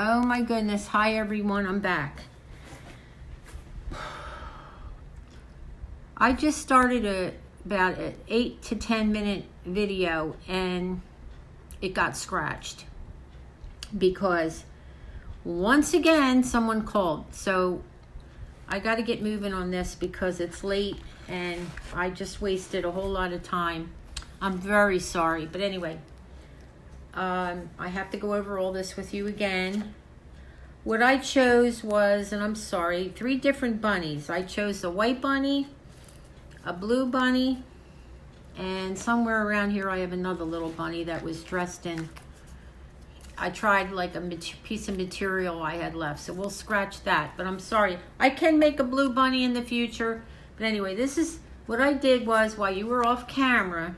Oh my goodness. Hi everyone, I'm back. I just started about an 8 to 10 minute video and it got scratched because once again someone called. So I got to get moving on this because it's late and I just wasted a whole lot of time. I'm very sorry, but anyway, I have to go over all this with you again. What I chose was, and I'm sorry, 3 different bunnies. I chose a white bunny, a blue bunny, and somewhere around here I have another little bunny that was dressed in, I tried like a piece of material I had left, so we'll scratch that. But I'm sorry, I can make a blue bunny in the future. But anyway, this is what I did was, while you were off camera,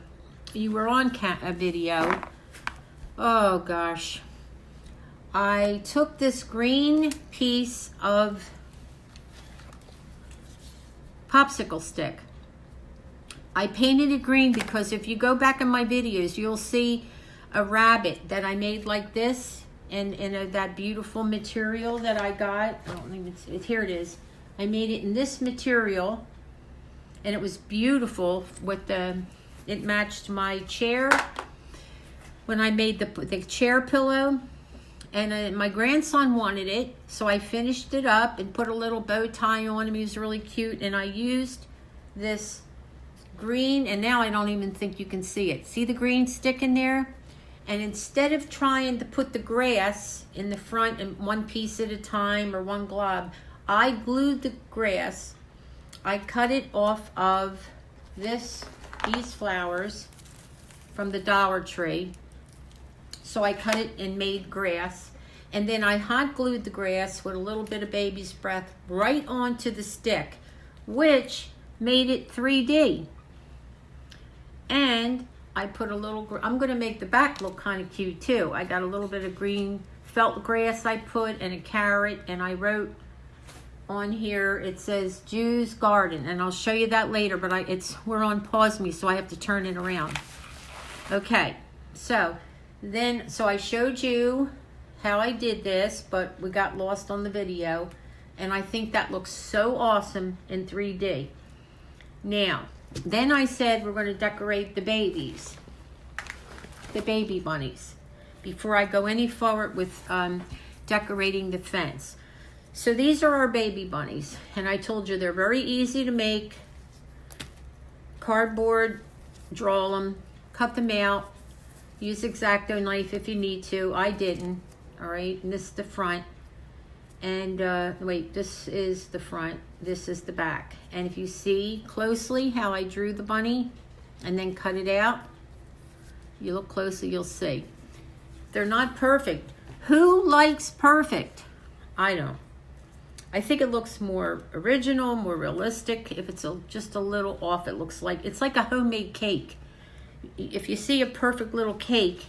you were on a video. Oh gosh. I took this green piece of popsicle stick. I painted it green because if you go back in my videos, you'll see a rabbit that I made like this in that beautiful material that I got. I don't think here it is. I made it in this material and it was beautiful with it matched my chair when I made the chair pillow. And my grandson wanted it, so I finished it up and put a little bow tie on him. He was really cute, and I used this green, and now I don't even think you can see it. See the green stick in there? And instead of trying to put the grass in the front in one piece at a time or one glob, I glued the grass. I cut it off of these flowers from the Dollar Tree. So I cut it and made grass. And then I hot glued the grass with a little bit of baby's breath right onto the stick, which made it 3D. And I put a little, I'm gonna make the back look kind of cute too. I got a little bit of green felt grass I put and a carrot, and I wrote on here, it says Jew's Garden, and I'll show you that later, but we're on pause me, so I have to turn it around. Okay, so I showed you how I did this, but we got lost on the video, and I think that looks so awesome in 3D. Now, then I said we're going to decorate the babies, the baby bunnies, before I go any forward with decorating the fence. So these are our baby bunnies, and I told you they're very easy to make. Cardboard, draw them, cut them out. Use X-Acto knife if you need to. I didn't. All right, and this is the front. And wait, this is the front. This is the back. And if you see closely how I drew the bunny and then cut it out, you look closely, you'll see. They're not perfect. Who likes perfect? I don't. I think it looks more original, more realistic. If it's just a little off, it's like a homemade cake. If you see a perfect little cake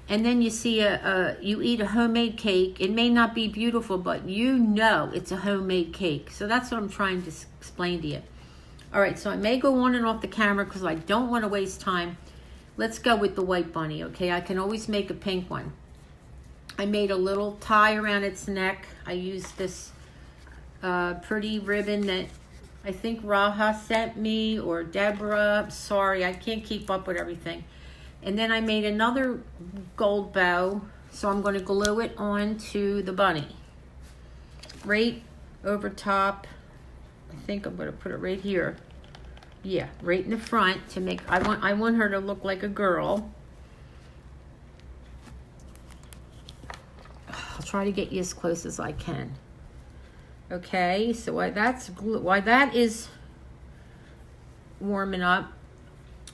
and then you see you eat a homemade cake, it may not be beautiful, but you know it's a homemade cake. So that's what I'm trying to explain to you. All right, so I may go on and off the camera because I don't want to waste time. Let's go with the white bunny, okay? I can always make a pink one. I made a little tie around its neck. I used this pretty ribbon that I think Raha sent me, or Deborah. Sorry, I can't keep up with everything. And then I made another gold bow, so I'm going to glue it onto the bunny. Right over top. I think I'm going to put it right here. Yeah, right in the front to make, I want her to look like a girl. I'll try to get you as close as I can. Okay, so while that is warming up,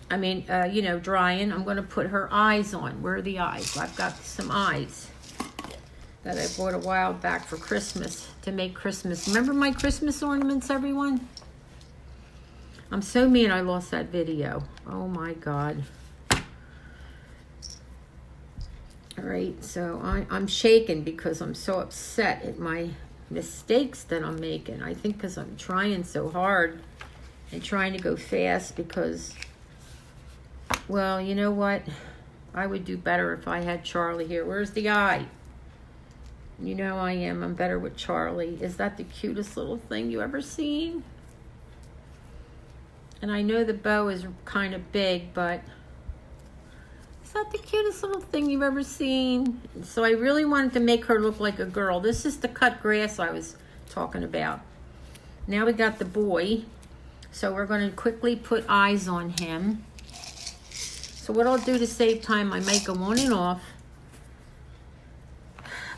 drying, I'm going to put her eyes on. Where are the eyes? I've got some eyes that I bought a while back for Christmas, to make Christmas. Remember my Christmas ornaments, everyone? I'm so mean I lost that video. Oh my God. All right, so I'm shaking because I'm so upset at my mistakes that I'm making. I think because I'm trying so hard and trying to go fast because, well, you know what? I would do better if I had Charlie here. Where's the eye? You know I am. I'm better with Charlie. Is that the cutest little thing you ever seen? And I know the bow is kind of big, but is that the cutest little thing you've ever seen? So I really wanted to make her look like a girl. This is the cut grass I was talking about. Now we got the boy. So we're going to quickly put eyes on him. So what I'll do to save time, I might go on and off.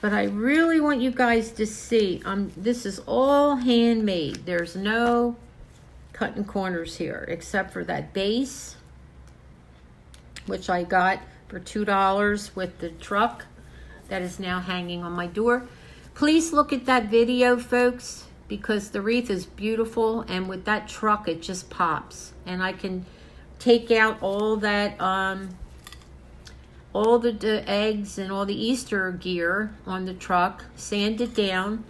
But I really want you guys to see, this is all handmade. There's no cutting corners here, except for that base, which I got for $2 with the truck that is now hanging on my door. Please look at that video, folks, because the wreath is beautiful, and with that truck, it just pops. And I can take out all that, all the eggs and all the Easter gear on the truck, sand it down,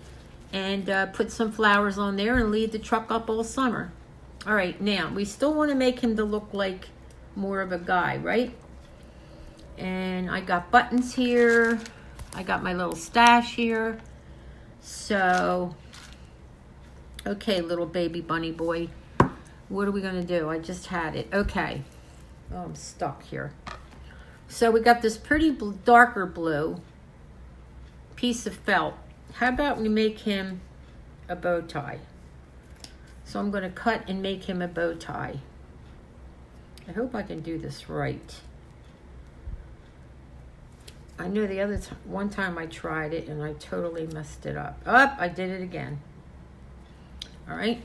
and put some flowers on there and leave the truck up all summer. All right, now we still want to make him to look like more of a guy, right? And I got buttons here. I got my little stash here. So, okay, little baby bunny boy. What are we going to do? I just had it. Okay. Oh, I'm stuck here. So we got this pretty darker blue piece of felt. How about we make him a bow tie? So I'm going to cut and make him a bow tie. I hope I can do this right. I know the other one time I tried it and I totally messed it up. Oh, I did it again. All right.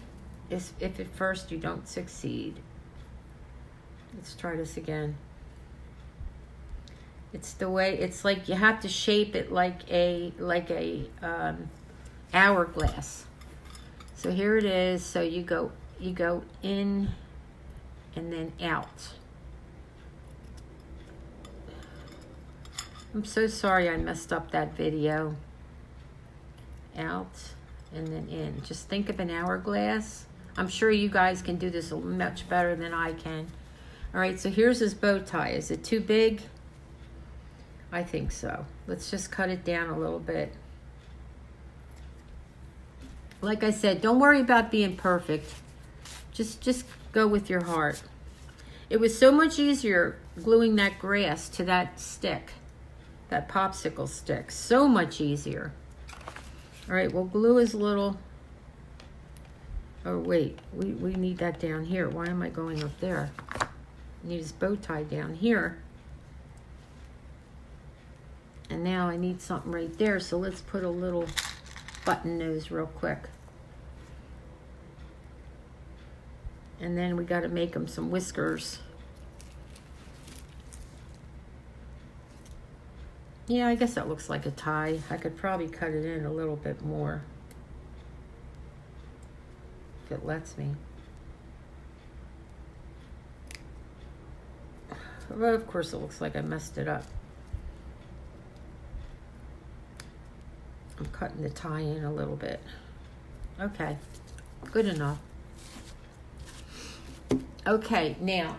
If at first you don't succeed, let's try this again. It's the way, it's like you have to shape it like a hourglass. So here it is. So you go in and then out. I'm so sorry I messed up that video. Out and then in. Just think of an hourglass. I'm sure you guys can do this much better than I can. All right, so here's his bow tie. Is it too big? I think so. Let's just cut it down a little bit. Like I said, don't worry about being perfect. Just go with your heart. It was so much easier gluing that grass to that stick, that popsicle stick. So much easier. All right, we'll glue his little... Oh, wait. We need that down here. Why am I going up there? Need his bow tie down here. And now I need something right there, so let's put a little button nose real quick. And then we got to make him some whiskers. Yeah, I guess that looks like a tie. I could probably cut it in a little bit more, if it lets me. Well, of course it looks like I messed it up. I'm cutting the tie in a little bit. Okay, good enough. Okay, now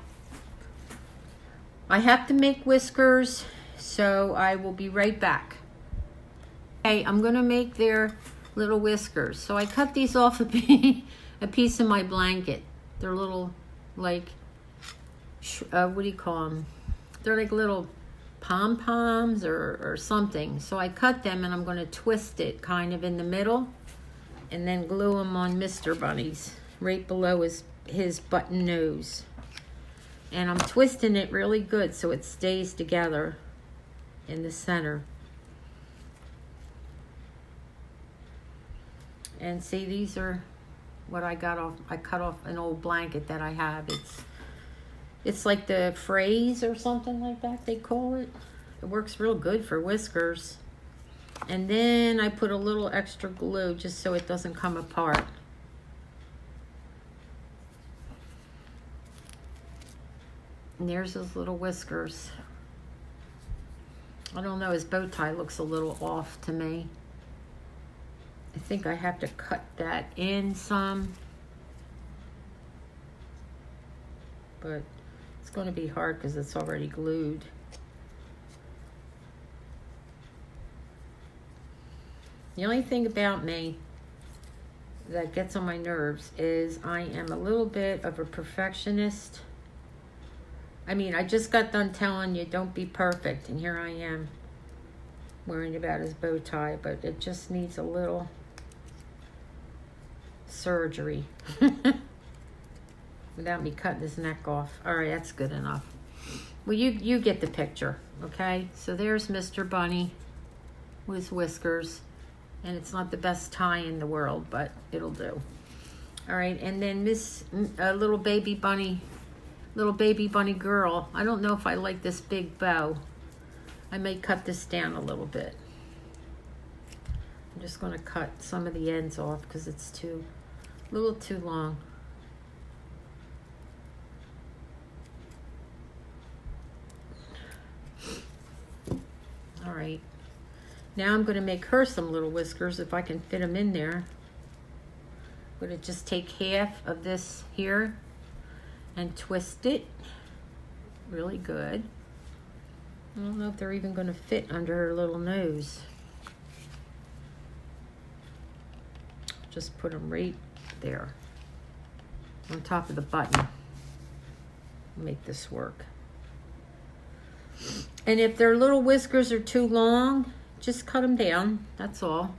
I have to make whiskers, so I will be right back. Okay, I'm gonna make their little whiskers. So I cut these off a piece of my blanket. They're little, like, what do you call them? They're like little pom-poms or something. So I cut them and I'm going to twist it kind of in the middle and then glue them on Mr. Bunny's right below his button nose. And I'm twisting it really good so it stays together in the center. And see, these are what I got off. I cut off an old blanket that I have. It's like the phrase or something like that they call it. It works real good for whiskers. And then I put a little extra glue just so it doesn't come apart. And there's his little whiskers. I don't know, his bow tie looks a little off to me. I think I have to cut that in some. But it's going to be hard because it's already glued. The only thing about me that gets on my nerves is I am a little bit of a perfectionist. I mean, I just got done telling you don't be perfect, and here I am worrying about his bow tie, but it just needs a little surgery without me cutting his neck off. All right, that's good enough. Well, you get the picture, okay? So there's Mr. Bunny with his whiskers, and it's not the best tie in the world, but it'll do. All right, and then little baby bunny girl. I don't know if I like this big bow. I may cut this down a little bit. I'm just going to cut some of the ends off because it's a little too long. All right. Now I'm going to make her some little whiskers if I can fit them in there. I'm going to just take half of this here and twist it really good. I don't know if they're even going to fit under her little nose. Just put them right there on top of the button. Make this work. And if their little whiskers are too long, just cut them down. That's all.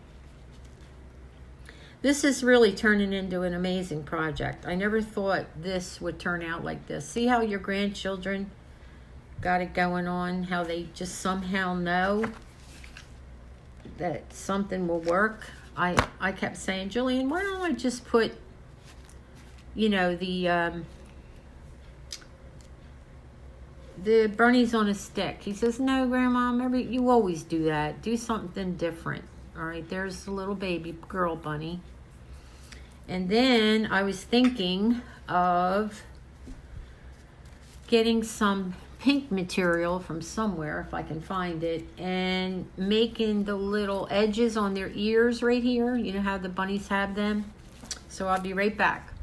This is really turning into an amazing project. I never thought this would turn out like this. See how your grandchildren got it going on, how they just somehow know that something will work. I kept saying, Julian, why don't I just put, the bunnies on a stick? He says, no, Grandma, remember, you always do that. Do something different. All right, there's the little baby girl bunny. And then I was thinking of getting some pink material from somewhere, if I can find it, and making the little edges on their ears right here. You know how the bunnies have them? So I'll be right back.